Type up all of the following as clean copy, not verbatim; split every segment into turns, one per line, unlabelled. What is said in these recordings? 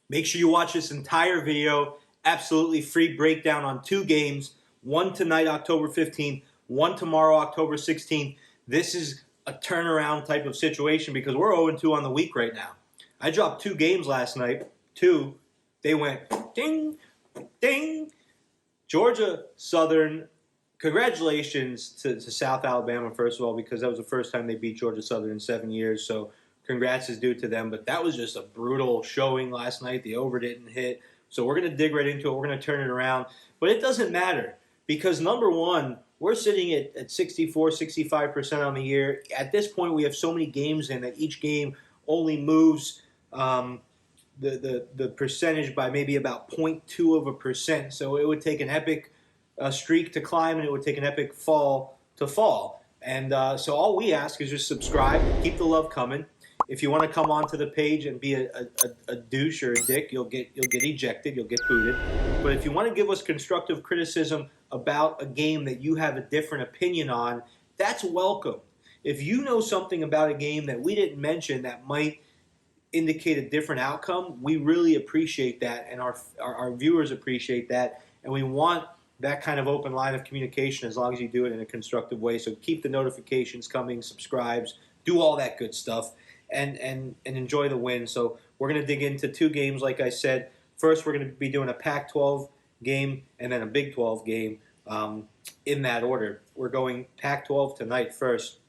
Make sure you watch this entire video. Absolutely free breakdown on 2 games. One tonight, October 15th. One tomorrow, October 16th. This is a turnaround type of situation because we're 0-2 on the week right now. I dropped 2 games last night. 2. They went ding, ding. Georgia Southern, congratulations to South Alabama, first of all, because that was the first time they beat Georgia Southern in 7 years. So congrats is due to them. But that was just a brutal showing last night. The over didn't hit. So we're going to dig right into it. We're going to turn it around. But it doesn't matter because, number one, we're sitting at 64, 65% on the year. At this point, we have so many games in that each game only moves the percentage by maybe about 0.2%. So it would take an epic streak to climb, and it would take an epic fall to fall. And so all we ask is just subscribe, keep the love coming. If you want to come onto the page and be a douche or a dick, you'll get ejected, you'll get booted. But if you want to give us constructive criticism about a game that you have a different opinion on, that's welcome. If you know something about a game that we didn't mention that might indicate a different outcome, we really appreciate that, and our viewers appreciate that, and we want that kind of open line of communication as long as you do it in a constructive way. So keep the notifications coming, subscribes, do all that good stuff, and enjoy the win. So we're going to dig into 2 games, like I said. First, we're going to be doing a Pac-12 game and then a Big 12 game in that order. We're going Pac-12 tonight first.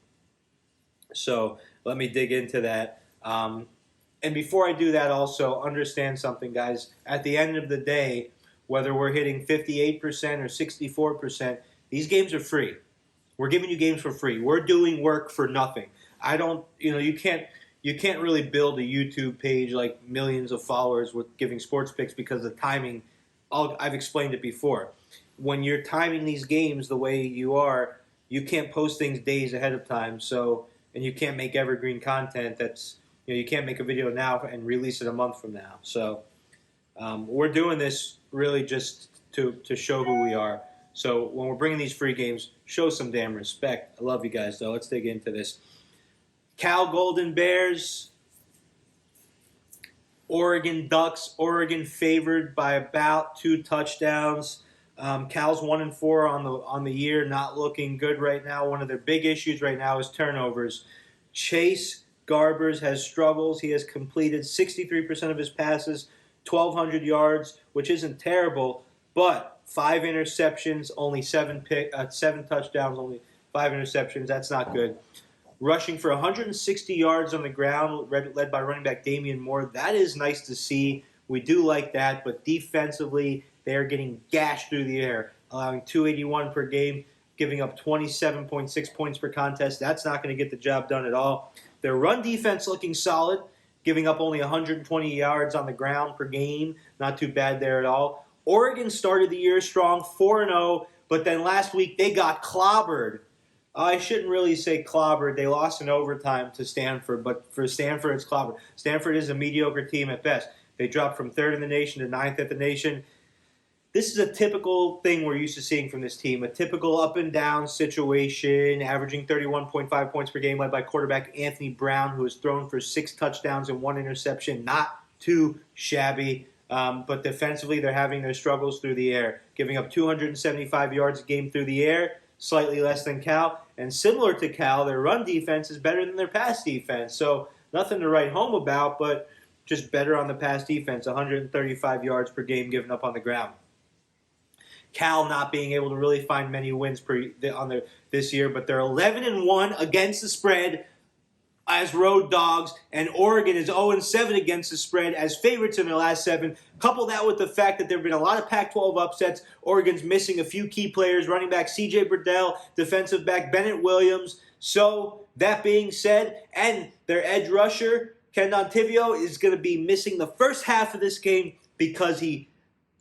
So let me dig into that. And before I do that, also understand something, guys. At the end of the day, whether we're hitting 58% or 64%, these games are free. We're giving you games for free. We're doing work for nothing. You can't really build a YouTube page like millions of followers with giving sports picks because the timing, I've explained it before. When you're timing these games the way you are, you can't post things days ahead of time. So, and you can't make evergreen content that's, you can't make a video now and release it a month from now. So we're doing this really just to show who we are. So when we're bringing these free games, show some damn respect. I love you guys, though. Let's dig into this. Cal Golden Bears, Oregon Ducks. Oregon favored by about 2 touchdowns. Cal's 1-4 on the year, not looking good right now. One of their big issues right now is turnovers. Chase Garbers has struggles. He has completed 63% of his passes, 1,200 yards, which isn't terrible, but 5 interceptions, only 7 touchdowns, only 5 interceptions. That's not good. Rushing for 160 yards on the ground, led by running back Damian Moore. That is nice to see. We do like that, but defensively, they are getting gashed through the air, allowing 281 per game, giving up 27.6 points per contest. That's not going to get the job done at all. Their run defense looking solid, giving up only 120 yards on the ground per game. Not too bad there at all. Oregon started the year strong, 4-0, but then last week they got clobbered. I shouldn't really say clobbered. They lost in overtime to Stanford, but for Stanford, it's clobbered. Stanford is a mediocre team at best. They dropped from 3rd in the nation to 9th at the nation. This is a typical thing we're used to seeing from this team, a typical up-and-down situation, averaging 31.5 points per game, led by quarterback Anthony Brown, who has thrown for 6 touchdowns and 1 interception. Not too shabby, but defensively they're having their struggles through the air, giving up 275 yards a game through the air, slightly less than Cal. And similar to Cal, their run defense is better than their pass defense. So nothing to write home about, but just better on the pass defense, 135 yards per game given up on the ground. Cal not being able to really find many wins this year, but they're 11-1 against the spread as road dogs, and Oregon is 0-7 against the spread as favorites in their last 7. Couple that with the fact that there have been a lot of Pac-12 upsets. Oregon's missing a few key players, running back C.J. Burdell, defensive back Bennett Williams. So, that being said, and their edge rusher, Ken Dontivio, is going to be missing the first half of this game because he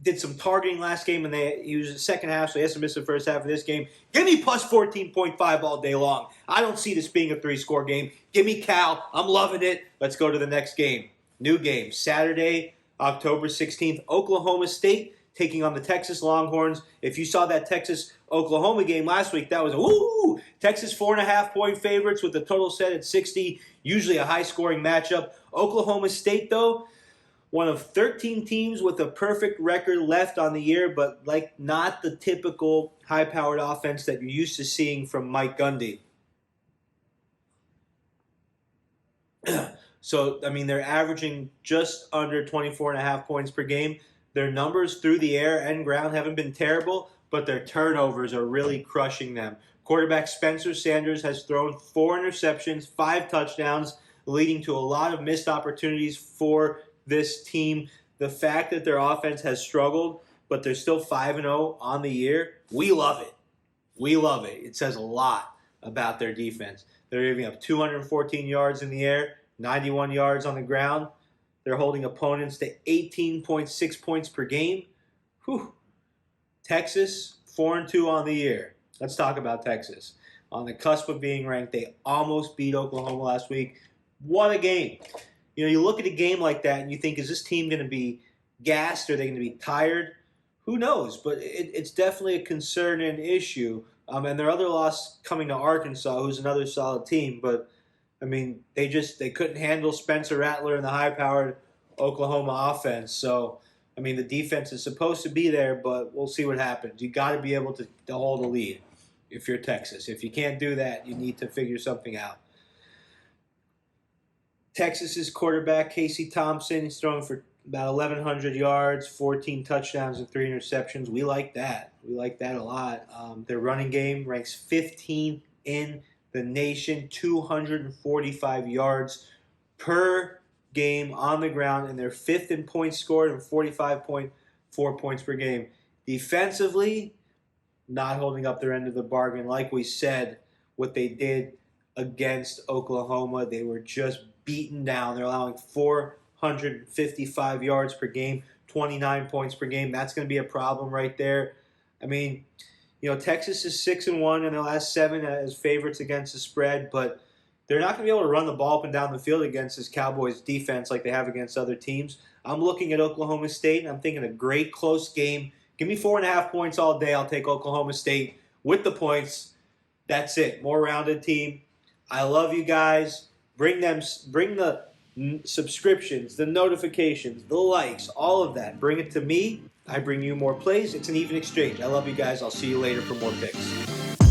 did some targeting last game, and he was in the second half, so he has to miss the first half of this game. Give me plus 14.5 all day long. I don't see this being a 3-score game. Give me Cal. I'm loving it. Let's go to the next game. New game. Saturday, October 16th, Oklahoma State taking on the Texas Longhorns. If you saw that Texas-Oklahoma game last week, that was woo! Texas 4.5-point favorites with the total set at 60. Usually a high-scoring matchup. Oklahoma State, though, one of 13 teams with a perfect record left on the year, but like not the typical high-powered offense that you're used to seeing from Mike Gundy. So, I mean, they're averaging just under 24.5 points per game. Their numbers through the air and ground haven't been terrible, but their turnovers are really crushing them. Quarterback Spencer Sanders has thrown 4 interceptions, 5 touchdowns, leading to a lot of missed opportunities for this team. The fact that their offense has struggled, but they're still 5-0 on the year, we love it. We love it. It says a lot about their defense. They're giving up 214 yards in the air, 91 yards on the ground. They're holding opponents to 18.6 points per game. Whew. Texas, 4-2 on the year. Let's talk about Texas. On the cusp of being ranked, they almost beat Oklahoma last week. What a game. You know, you look at a game like that and you think, is this team going to be gassed? Are they going to be tired? Who knows? But it's definitely a concern and issue. And their other loss coming to Arkansas, who's another solid team. But, I mean, they couldn't handle Spencer Rattler and the high-powered Oklahoma offense. So, I mean, the defense is supposed to be there, but we'll see what happens. You got to be able to hold a lead if you're Texas. If you can't do that, you need to figure something out. Texas's quarterback, Casey Thompson, is throwing for about 1,100 yards, 14 touchdowns, and 3 interceptions. We like that. We like that a lot. Their running game ranks 15th in the nation, 245 yards per game on the ground, and they're 5th in points scored and 45.4 points per game. Defensively, not holding up their end of the bargain. Like we said, what they did against Oklahoma, they were just beaten down. They're allowing 455 yards per game, 29 points per game. That's going to be a problem right there. I mean, you know, Texas is 6-1 in their last 7 as favorites against the spread, but they're not going to be able to run the ball up and down the field against this Cowboys defense like they have against other teams. I'm looking at Oklahoma State, and I'm thinking a great close game. Give me 4.5 points all day. I'll take Oklahoma State with the points. That's it. More rounded team. I love you guys. Bring the subscriptions, the notifications, the likes, all of that. Bring it to me. I bring you more plays. It's an even exchange. I love you guys. I'll see you later for more picks.